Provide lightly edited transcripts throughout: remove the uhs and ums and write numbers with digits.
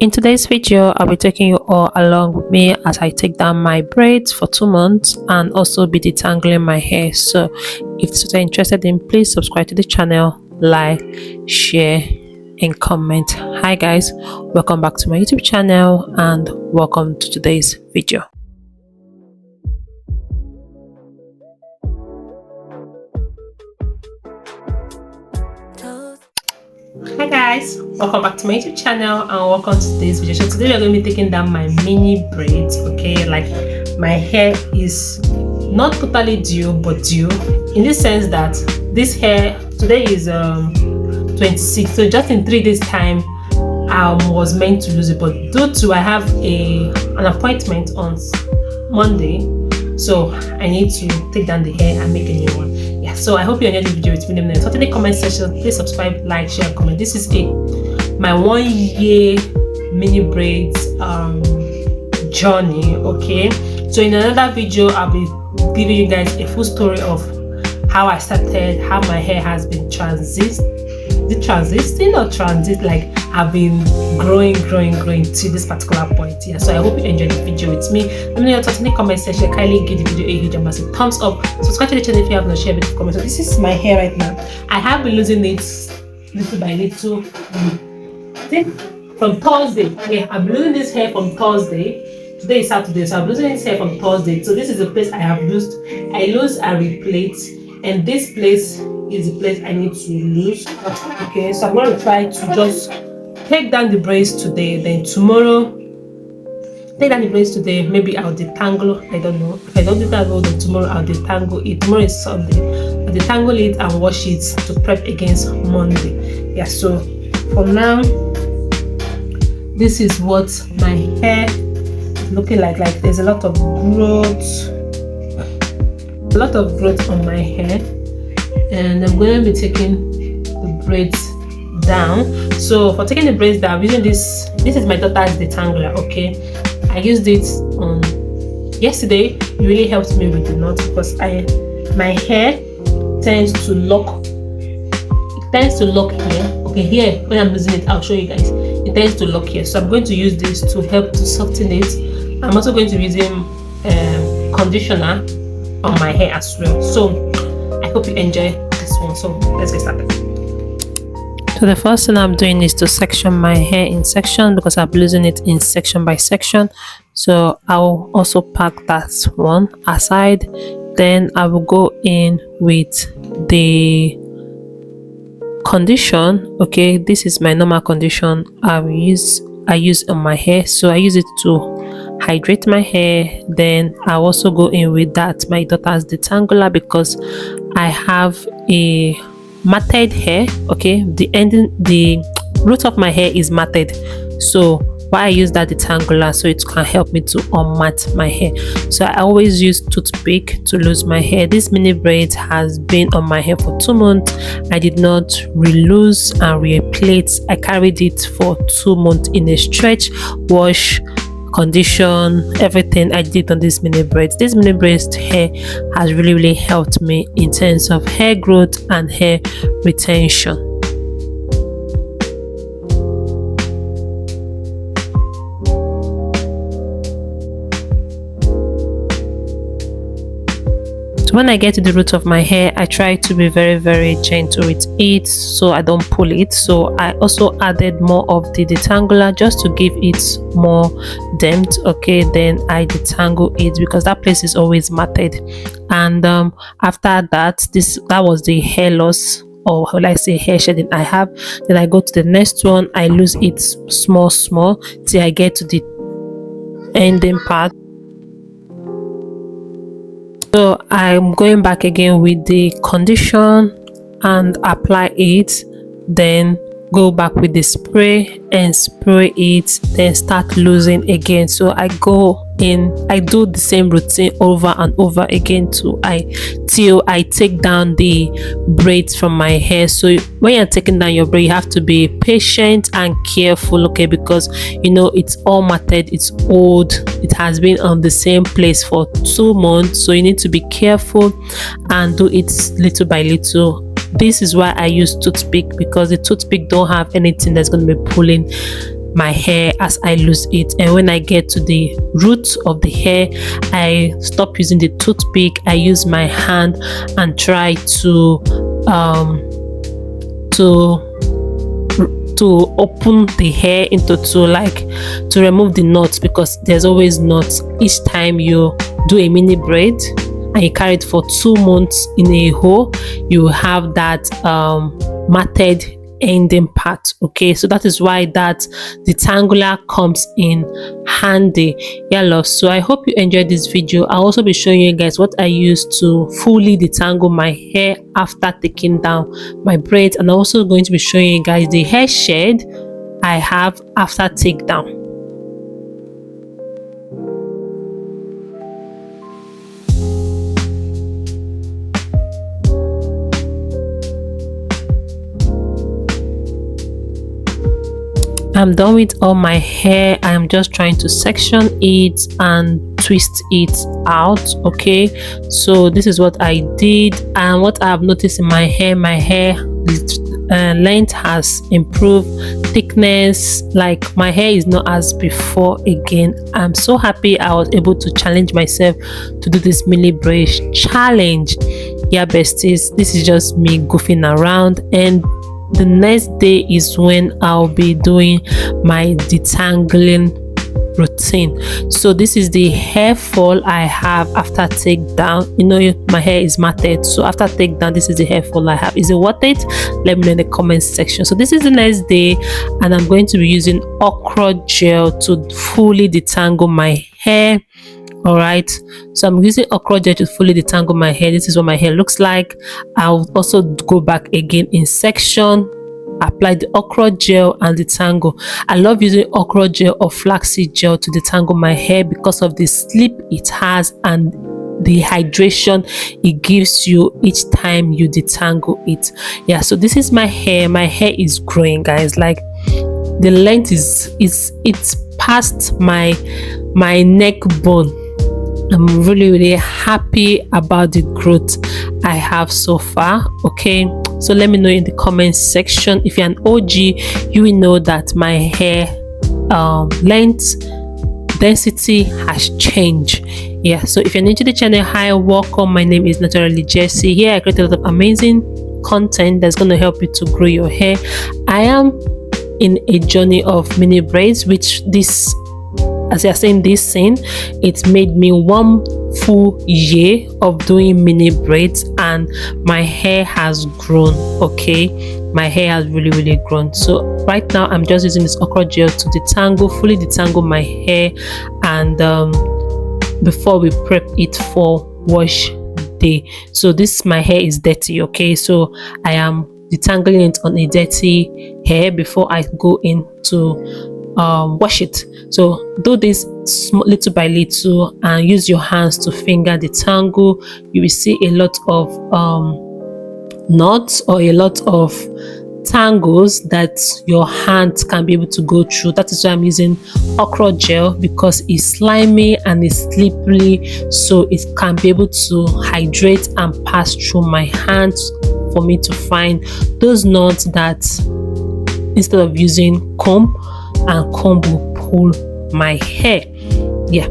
In today's video, I'll be taking you all along with me as I take down my braids for 2 months and also be detangling my hair. So if you're interested in, please subscribe to the channel, like, share and comment. Hi guys, welcome back to my YouTube channel and welcome to today's video. Hi guys, welcome back to my YouTube channel and welcome to today's video. So today we're going to be taking down my mini braids. Okay, like my hair is not totally due but due in the sense that this hair today is 26, so just in 3 days time I was meant to lose it, but due to I have an appointment on Monday, so I need to take down the hair and make a new one. Yeah, so I hope you enjoyed the video. It's been a minute. So in the comment section, please subscribe, like, share, comment. This is my 1 year mini braids journey. Okay, so in another video I'll be giving you guys a full story of how I started, how my hair has been like I've been growing to this particular point. Yeah, so I hope you enjoyed the video with me. Let me know your thoughts in the comment section. Kindly give the video a huge massive thumbs up, subscribe to the channel if you have not, shared with comments. So this is my hair right now. I have been losing it little by little. I think from Thursday. Okay, I'm losing this hair from Thursday. Today is Saturday, so I'm losing this hair from Thursday. So this is the place I have lost. I lose and replate, and this place is the place I need to lose. Okay, so I'm going to try to just take down the braids today, then tomorrow take down the braids today, maybe I'll detangle. I don't know. If I don't detangle, then tomorrow I'll detangle it. Tomorrow is Sunday. I'll detangle it and wash it to prep against Monday. Yeah, so for now this is what my hair is looking like. Like there's a lot of growth on my hair, and I'm going to be taking the braids down. So for taking the braids down, I'm using this is my daughter's detangler. Okay, I used it on yesterday. It really helped me with the knot because my hair tends to lock. It tends to lock here. Okay, here when I'm using it, I'll show you guys. It tends to lock here, so I'm going to use this to help to soften it. I'm also going to be using conditioner on my hair as well. So I hope you enjoy this one. So let's get started. So the first thing I'm doing is to section my hair in section because I'm losing it in section by section. So I'll also pack that one aside. Then I will go in with the condition. Okay, this is my normal condition I use on my hair. So I use it to hydrate my hair. Then I also go in with that my daughter's detangler because I have a matted hair. Okay, the root of my hair is matted, so why I use that detangler so it can help me to unmat my hair. So I always use toothpick to lose my hair. This mini braid has been on my hair for 2 months. I did not re-lose and replate. I carried it for 2 months in a stretch, wash, condition, everything I did on this mini braids. This mini braids hair has really helped me in terms of hair growth and hair retention. When I get to the root of my hair, I try to be very gentle with it so I don't pull it. So I also added more of the detangler just to give it more depth. Okay, then I detangle it because that place is always matted. And after that, that was the hair loss, or how I say hair shedding I have. Then I go to the next one. I lose it small till I get to the ending part. So I'm going back again with the condition and apply it, then go back with the spray and spray it, then start losing again. So I go in, I do the same routine over and over again till I take down the braids from my hair. So when you're taking down your braid, you have to be patient and careful, okay, because you know it's all matted, it's old, it has been on the same place for 2 months, so you need to be careful and do it little by little. This is why I use toothpick, because the toothpick don't have anything that's going to be pulling my hair as I lose it. And when I get to the root of the hair, I stop using the toothpick. I use my hand and try to open the hair into two, like to remove the knots, because there's always knots each time you do a mini braid and you carry it for 2 months in a row. You have that matted ending part. Okay, so that is why that detangler comes in handy. Yeah, love. So I hope you enjoyed this video. I'll also be showing you guys what I use to fully detangle my hair after taking down my braids, and I'm also going to be showing you guys the hair shade I have after takedown. I'm done with all my hair. I'm just trying to section it and twist it out. Okay, so this is what I did, and what I've noticed in my hair length has improved, thickness, like my hair is not as before again. I'm so happy I was able to challenge myself to do this mini braid challenge. Yeah, besties, this is just me goofing around, and the next day is when I'll be doing my detangling routine. So this is the hair fall I have after takedown. You know, my hair is matted, so after takedown, this is the hair fall I have. Is it worth it? Let me know in the comment section. So this is the next day, and I'm going to be using Okra gel to fully detangle my hair. All right, so I'm using Okra gel to fully detangle my hair. This is what my hair looks like. I'll also go back again in section, apply the Okra gel and detangle. I love using Okra gel or flaxseed gel to detangle my hair because of the slip it has and the hydration it gives you each time you detangle it. Yeah, so this is my hair. My hair is growing, guys. Like the length it's past my neck bone. I'm really happy about the growth I have so far. Okay, so let me know in the comment section. If you're an OG, you will know that my hair length density has changed. Yeah, so if you're new to the channel, hi, welcome. My name is Naturally Jessie. Here I create a lot of amazing content that's going to help you to grow your hair. I am in a journey of mini braids, which this, as you're saying this scene, it made me 1 full year of doing mini braids, and my hair has grown. Okay, my hair has really grown. So right now I'm just using this Okra gel to fully detangle my hair, and before we prep it for wash day. So my hair is dirty. Okay, so I am detangling it on a dirty hair before I go into wash it. So do this little by little and use your hands to finger detangle. You will see a lot of knots or a lot of tangles that your hand can be able to go through. That is why I'm using Okra gel, because it's slimy and it's slippery, so it can be able to hydrate and pass through my hands for me to find those knots that, instead of using comb, and comb will pull my hair. Yeah.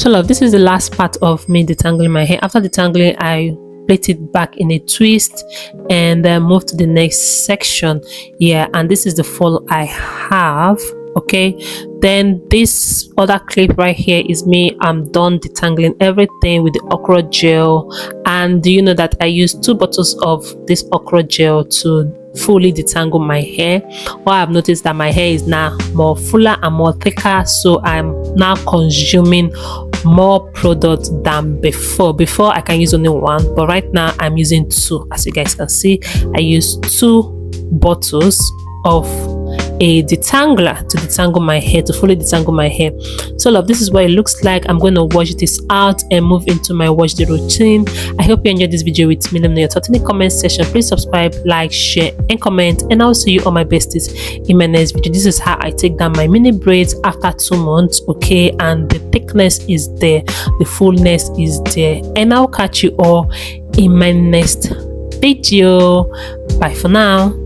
So love, this is the last part of me detangling my hair. After detangling, I plait it back in a twist and then move to the next section. Yeah, and this is the fall I have. Okay, then this other clip right here is me. I'm done detangling everything with the okra gel. And do you know that I use 2 bottles of this okra gel to fully detangle my hair? Well, I've noticed that my hair is now more fuller and more thicker, so I'm now consuming more product than before. I can use only 1, but right now I'm using 2. As you guys can see, I use 2 bottles of a detangler to detangle my hair, to fully detangle my hair. So love, this is what it looks like. I'm going to wash this out and move into my wash day routine. I hope you enjoyed this video with me. Let me know your thoughts in the comment section. Please subscribe, like, share and comment, and I'll see you on my besties in my next video. This is how I take down my mini braids after 2 months. Okay, and the thickness is there, the fullness is there, and I'll catch you all in my next video. Bye for now.